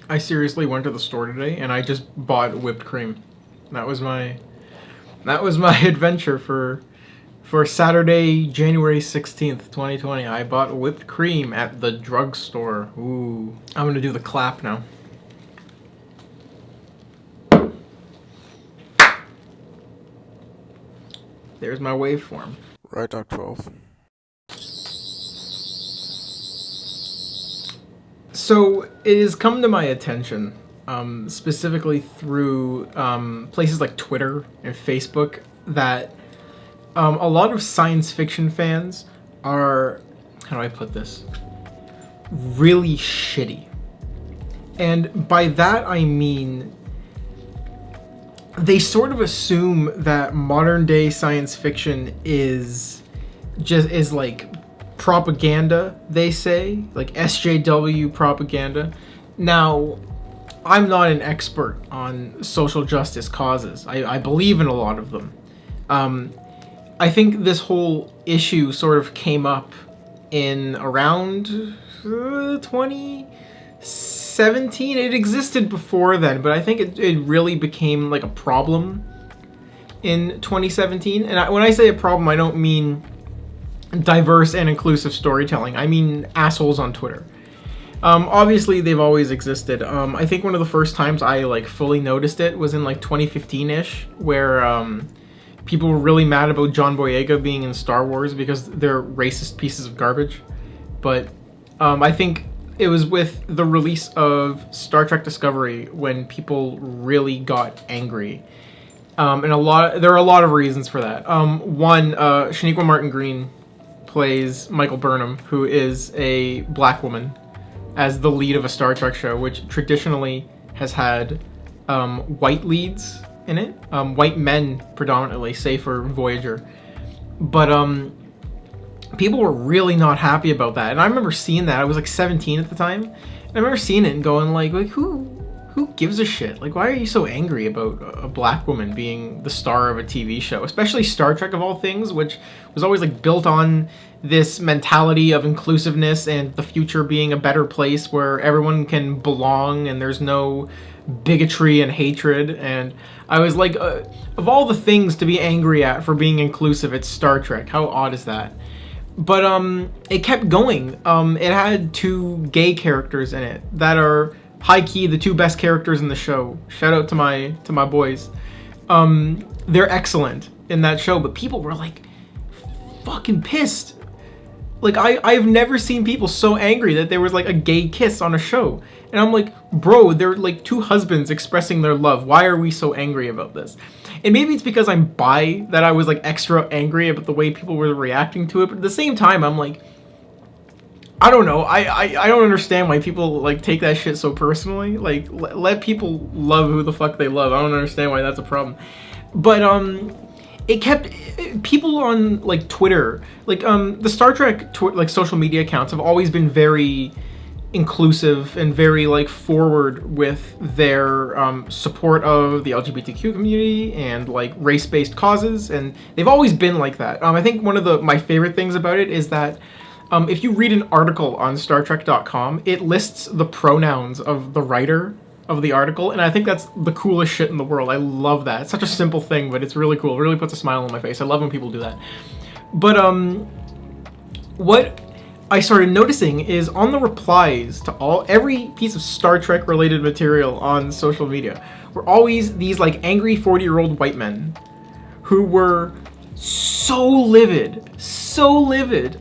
I seriously went to the store today and I just bought whipped cream. That was my adventure for Saturday, January 16th, 2020. I bought whipped cream at the drugstore. Ooh. I'm gonna do the clap now. There's my waveform. Rytalk12. So it has come to my attention, specifically through places like Twitter and Facebook, that a lot of science fiction fans are, how do I put this, really shitty. And by that I mean they sort of assume that modern day science fiction is like propaganda, they say, like SJW propaganda. Now, I'm not an expert on social justice causes. I believe in a lot of them. I think this whole issue sort of came up in around 2017. It existed before then, but I think it really became like a problem in 2017. And when I say a problem, I don't mean diverse and inclusive storytelling. I mean assholes on Twitter. Obviously they've always existed. I think one of the first times I like fully noticed it was in like 2015-ish, where people were really mad about John Boyega being in Star Wars because they're racist pieces of garbage. But I think it was with the release of Star Trek Discovery when people really got angry. And there are a lot of reasons for that. One, Shaniqua Martin Green plays Michael Burnham, who is a black woman, as the lead of a Star Trek show, which traditionally has had white leads in it, white men predominantly, save for Voyager. But people were really not happy about that, and I remember seeing that. I was like 17 at the time, and I remember seeing it and going like who gives a shit? Like, why are you so angry about a black woman being the star of a TV show, especially Star Trek of all things, which was always like built on this mentality of inclusiveness and the future being a better place where everyone can belong and there's no bigotry and hatred. And I was like, of all the things to be angry at for being inclusive, it's Star Trek. How odd is that? But it kept going. It had two gay characters in it that are high-key the two best characters in the show. Shout out to my boys. They're excellent in that show, but people were like fucking pissed. Like, I've never seen people so angry that there was like a gay kiss on a show. And I'm like, bro, they're like two husbands expressing their love. Why are we so angry about this? And maybe it's because I'm bi that I was like extra angry about the way people were reacting to it. But at the same time, I'm like, I don't know. I don't understand why people like take that shit so personally. Like, let people love who the fuck they love. I don't understand why that's a problem. But it kept people on like Twitter, like the Star Trek like social media accounts have always been very inclusive and very like forward with their support of the LGBTQ community and like race-based causes, and they've always been like that. I think one of my favorite things about it is that if you read an article on StarTrek.com, it lists the pronouns of the writer of the article, and I think that's the coolest shit in the world. I love that. It's such a simple thing, but it's really cool. It really puts a smile on my face. I love when people do that. But what I started noticing is on the replies to every piece of Star Trek related material on social media were always these like angry 40-year-old white men who were so livid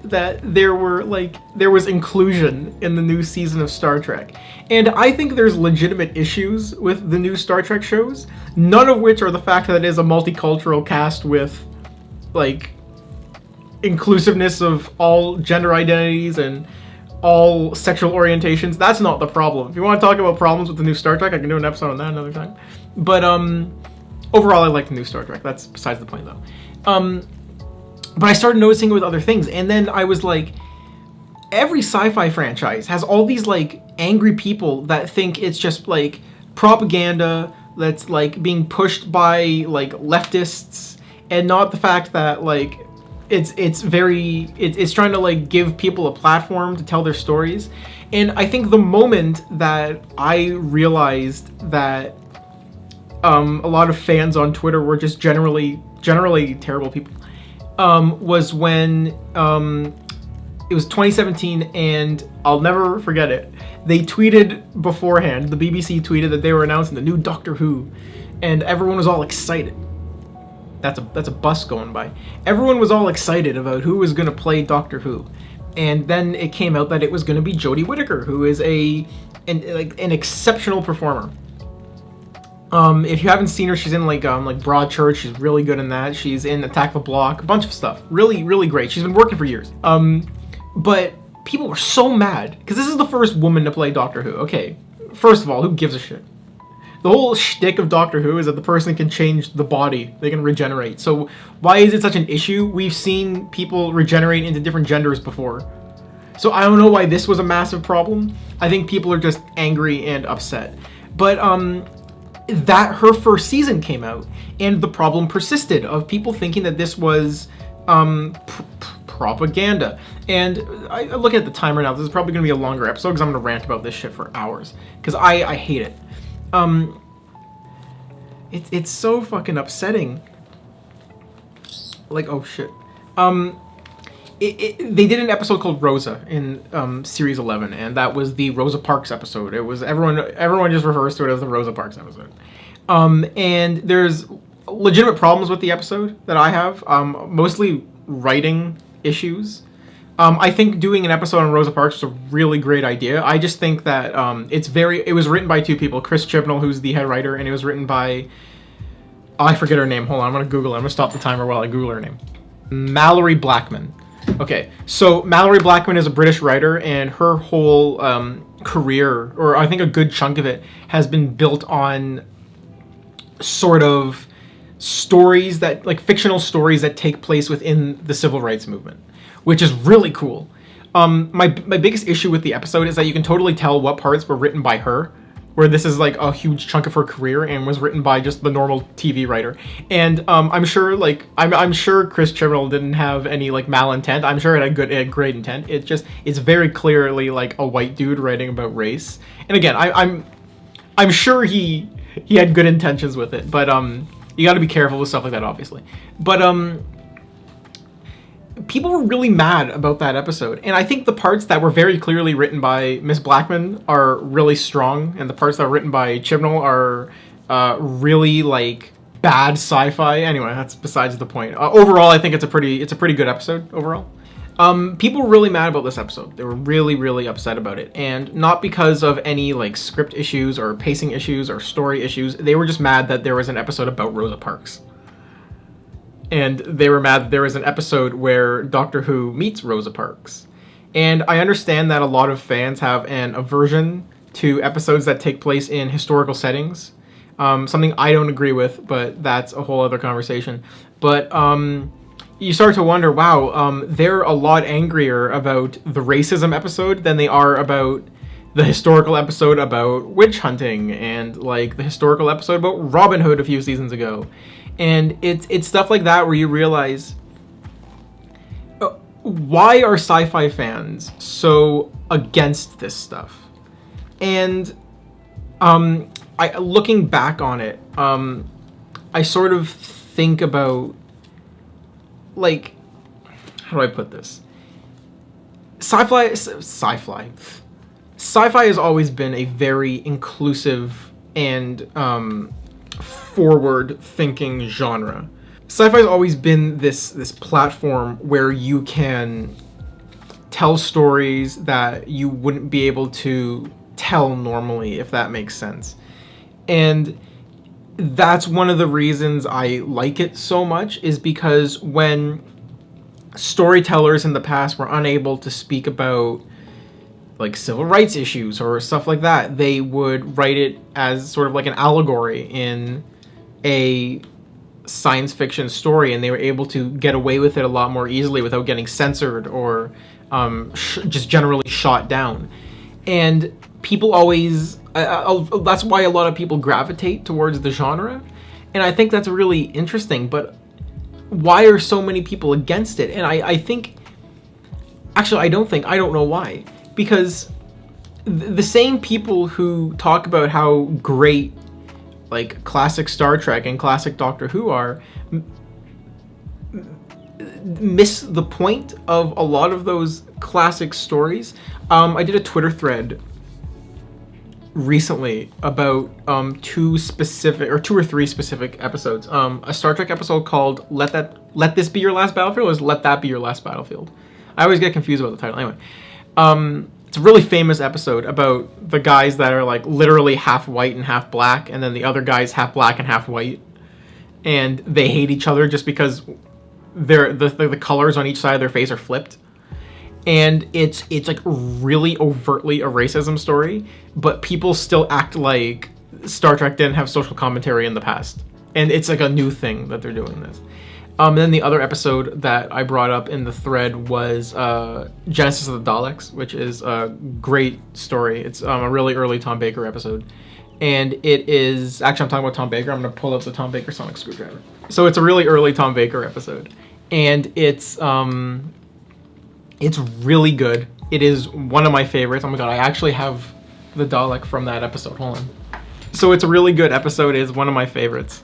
that there was inclusion in the new season of Star Trek. And I think there's legitimate issues with the new Star Trek shows, none of which are the fact that it is a multicultural cast with like inclusiveness of all gender identities and all sexual orientations. That's not the problem. If you want to talk about problems with the new Star Trek, I can do an episode on that another time. But overall, I like the new Star Trek. That's besides the point, though. But I started noticing it with other things, and then I was like, every sci-fi franchise has all these like angry people that think it's just like propaganda that's like being pushed by like leftists, and not the fact that like it's trying to like give people a platform to tell their stories. And I think the moment that I realized that a lot of fans on Twitter were just generally terrible people was when it was 2017, and I'll never forget it. They tweeted beforehand, the BBC tweeted that they were announcing the new Doctor Who, and everyone was all excited. That's a bus going by. Everyone was all excited about who was going to play Doctor Who. And then it came out that it was going to be Jodie Whittaker, who is an exceptional performer. If you haven't seen her, she's in like Broadchurch. She's really good in that. She's in Attack the Block, a bunch of stuff. Really, really great. She's been working for years. But people were so mad because this is the first woman to play Doctor Who. Okay, first of all, who gives a shit? The whole shtick of Doctor Who is that the person can change the body. They can regenerate. So why is it such an issue? We've seen people regenerate into different genders before. So I don't know why this was a massive problem. I think people are just angry and upset. But that her first season came out, and the problem persisted of people thinking that this was propaganda. And I look at the timer now. This is probably going to be a longer episode because I'm going to rant about this shit for hours because I hate it. It's so fucking upsetting. Like, oh shit. They did an episode called Rosa in series 11, and that was the Rosa Parks episode. It was everyone just refers to it as the Rosa Parks episode. And there's legitimate problems with the episode that I have, mostly writing issues. I think doing an episode on Rosa Parks was a really great idea. I just think that it was written by two people, Chris Chibnall, who's the head writer, and it was written by, I forget her name. Hold on, I'm gonna Google it. I'm gonna stop the timer while I Google her name. Mallory Blackman. Okay, so Mallory Blackman is a British writer, and her whole career, or I think a good chunk of it, has been built on sort of stories that, like fictional stories that take place within the civil rights movement, which is really cool. My biggest issue with the episode is that you can totally tell what parts were written by her, where this is like a huge chunk of her career and was written by just the normal TV writer. And I'm sure I'm sure Chris Chibnall didn't have any like malintent. I'm sure it had great intent. It's very clearly like a white dude writing about race. And again, I'm sure he had good intentions with it, but you got to be careful with stuff like that, obviously. But people were really mad about that episode, and I think the parts that were very clearly written by Miss Blackman are really strong, and the parts that were written by Chibnall are really like bad sci-fi. Anyway, that's besides the point. Overall, I think it's a pretty good episode overall. People were really mad about this episode. They were really, really upset about it, and not because of any like script issues or pacing issues or story issues. They were just mad that there was an episode about Rosa Parks. And they were mad that there was an episode where Doctor Who meets Rosa Parks. And I understand that a lot of fans have an aversion to episodes that take place in historical settings. Something I don't agree with, but that's a whole other conversation. But you start to wonder, wow, they're a lot angrier about the racism episode than they are about the historical episode about witch hunting and like the historical episode about Robin Hood a few seasons ago. And it's stuff like that where you realize, why are sci-fi fans so against this stuff? And looking back on it, I sort of think about, like, how do I put this? Sci-fi has always been a very inclusive and forward-thinking genre. Sci-fi has always been this platform where you can tell stories that you wouldn't be able to tell normally, if that makes sense. And that's one of the reasons I like it so much, is because when storytellers in the past were unable to speak about like civil rights issues or stuff like that, they would write it as sort of like an allegory in a science fiction story, and they were able to get away with it a lot more easily without getting censored or just generally shot down. And people always, that's why a lot of people gravitate towards the genre, and I think that's really interesting. But why are so many people against it? And I think, actually, I don't know why. Because the same people who talk about how great, like, classic Star Trek and classic Doctor Who are, miss the point of a lot of those classic stories. I did a Twitter thread recently about two or three specific episodes. A Star Trek episode called Let This Be Your Last Battlefield, or is Let That Be Your Last Battlefield? I always get confused about the title. Anyway, it's a really famous episode about the guys that are like literally half white and half black, and then the other guys half black and half white, and they hate each other just because the colors on each side of their face are flipped. And it's like really overtly a racism story, but people still act like Star Trek didn't have social commentary in the past, and it's like a new thing that they're doing this. And then the other episode that I brought up in the thread was Genesis of the Daleks, which is a great story. It's a really early Tom Baker episode, and it is actually, I'm talking about Tom Baker. I'm going to pull up the Tom Baker sonic screwdriver. So it's a really early Tom Baker episode, and it's really good. It is one of my favorites. Oh my god, I actually have the Dalek from that episode. Hold on. So it's a really good episode. It is one of my favorites.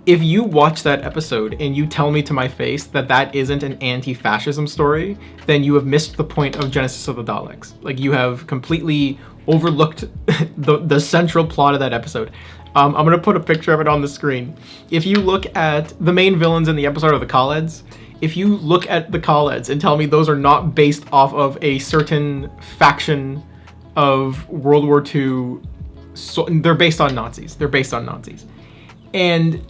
If you watch that episode and you tell me to my face that that isn't an anti-fascism story, then you have missed the point of Genesis of the Daleks. Like, you have completely overlooked the central plot of that episode. I'm going to put a picture of it on the screen. If you look at the main villains in the episode of the Khaleds, if you look at the Khaleds and tell me those are not based off of a certain faction of World War II, so they're based on Nazis. They're based on Nazis. And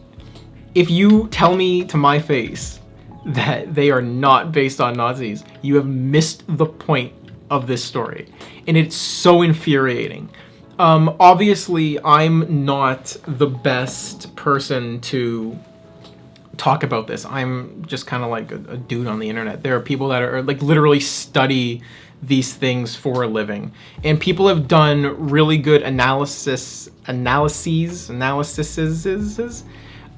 if you tell me to my face that they are not based on Nazis, you have missed the point of this story. And it's so infuriating. Obviously, I'm not the best person to talk about this. I'm just kind of like a dude on the internet. There are people that are like literally study these things for a living, and people have done really good analyses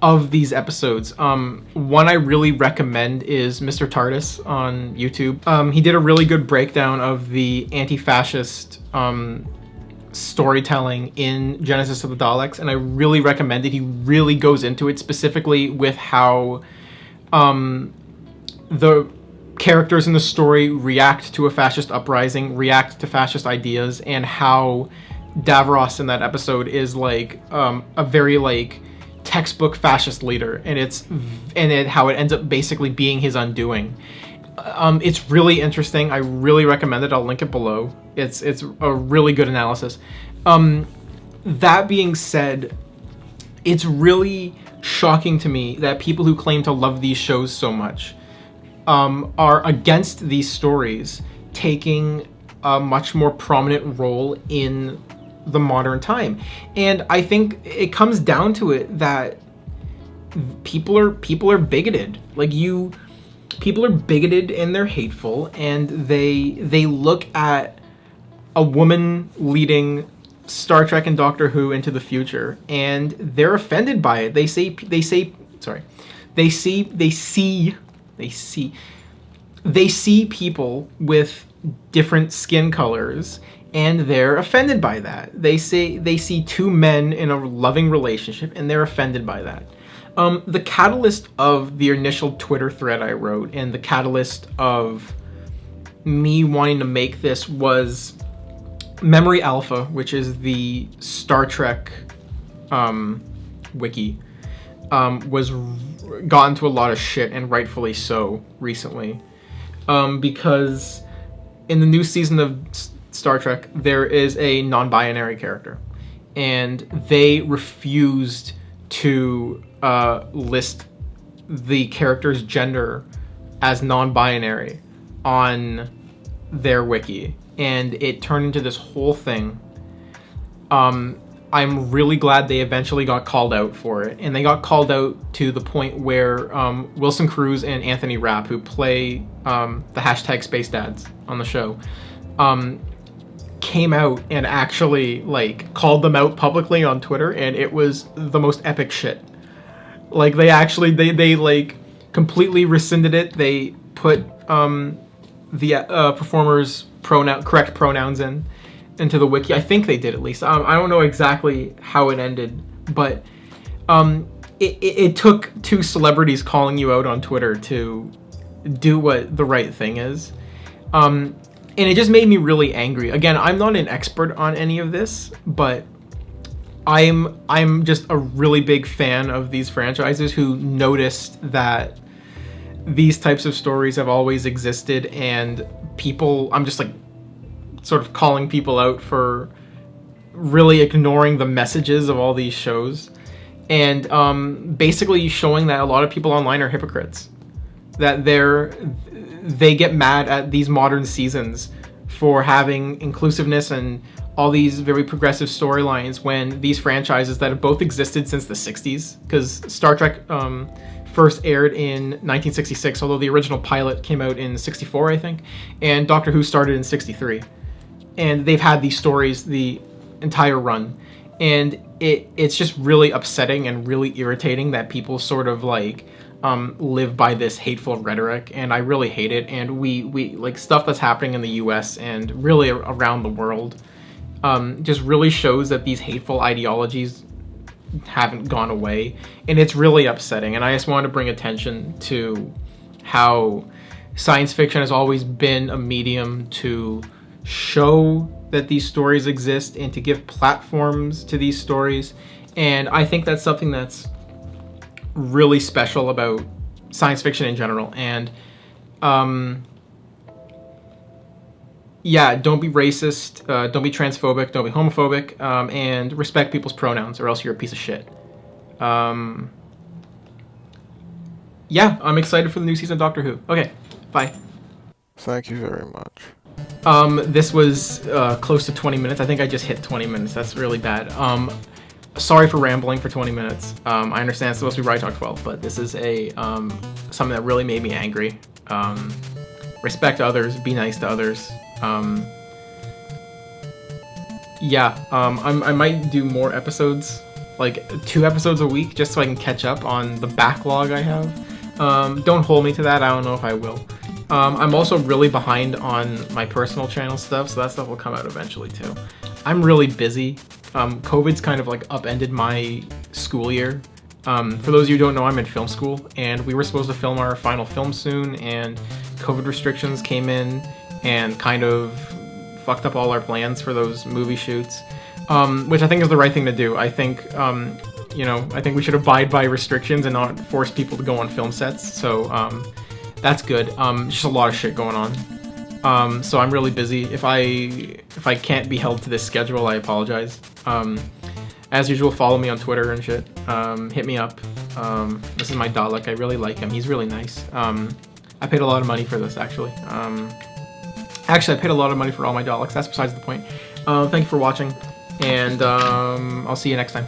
of these episodes. One I really recommend is Mr. TARDIS on YouTube. He did a really good breakdown of the anti-fascist storytelling in Genesis of the Daleks, and I really recommend it. He really goes into it specifically with how the characters in the story react to a fascist uprising, react to fascist ideas, and how Davros in that episode is like a very like textbook fascist leader, and how it ends up basically being his undoing. It's really interesting. I really recommend it. I'll link it below. It's a really good analysis. That being said, it's really shocking to me that people who claim to love these shows so much are against these stories taking a much more prominent role in the modern time. And I think it comes down to it that people are bigoted. Like, people are bigoted and they're hateful, and they look at a woman leading Star Trek and Doctor Who into the future, and they're offended by it. They see people with different skin colors, and they're offended by that. They see two men in a loving relationship, and they're offended by that. The catalyst of the initial Twitter thread I wrote, and the catalyst of me wanting to make this, was Memory Alpha, which is the Star Trek wiki, was got into a lot of shit, and rightfully so, recently. Because in the new season of Star Trek, there is a non-binary character, and they refused to list the character's gender as non-binary on their wiki, and it turned into this whole thing. I'm really glad they eventually got called out for it, and they got called out to the point where Wilson Cruz and Anthony Rapp, who play the hashtag Space Dads on the show, came out and actually like called them out publicly on Twitter, and it was the most epic shit. Like they actually they like completely rescinded it. They put the performers' correct pronouns into the wiki. I think they did, at least. I don't know exactly how it ended, but it took two celebrities calling you out on Twitter to do what the right thing is. And it just made me really angry. Again, I'm not an expert on any of this, but I'm just a really big fan of these franchises who noticed that these types of stories have always existed, and I'm just like sort of calling people out for really ignoring the messages of all these shows, and basically showing that a lot of people online are hypocrites, that they get mad at these modern seasons for having inclusiveness and all these very progressive storylines when these franchises that have both existed since the 60s, because Star Trek first aired in 1966, although the original pilot came out in 64, I think, and Doctor Who started in 63. And they've had these stories the entire run. And it's just really upsetting and really irritating that people sort of like live by this hateful rhetoric, and I really hate it. And we like stuff that's happening in the US and really around the world just really shows that these hateful ideologies haven't gone away, and it's really upsetting. And I just want to bring attention to how science fiction has always been a medium to show that these stories exist and to give platforms to these stories. And I think that's something that's really special about science fiction in general. And yeah, don't be racist, don't be transphobic, don't be homophobic, and respect people's pronouns, or else you're a piece of shit. Yeah, I'm excited for the new season of Doctor Who. Okay, bye. Thank you very much. This was close to 20 minutes. I think I just hit 20 minutes. That's really bad. Sorry for rambling for 20 minutes. I understand it's supposed to be Rytalk12, but this is something that really made me angry. Respect others, be nice to others. Yeah, I might do more episodes, like 2 episodes a week, just so I can catch up on the backlog I have. Don't hold me to that. I don't know if I will. I'm also really behind on my personal channel stuff, so that stuff will come out eventually too. I'm really busy. COVID's kind of like upended my school year. For those of you who don't know, I'm in film school, and we were supposed to film our final film soon, and COVID restrictions came in and kind of fucked up all our plans for those movie shoots, which I think is the right thing to do. I think, I think we should abide by restrictions and not force people to go on film sets, so that's good. Just a lot of shit going on. So I'm really busy. If I can't be held to this schedule, I apologize. As usual, follow me on Twitter and shit. Hit me up. This is my Dalek. I really like him. He's really nice. I paid a lot of money for this, actually. Actually, I paid a lot of money for all my Daleks. That's besides the point. Thank you for watching, and I'll see you next time.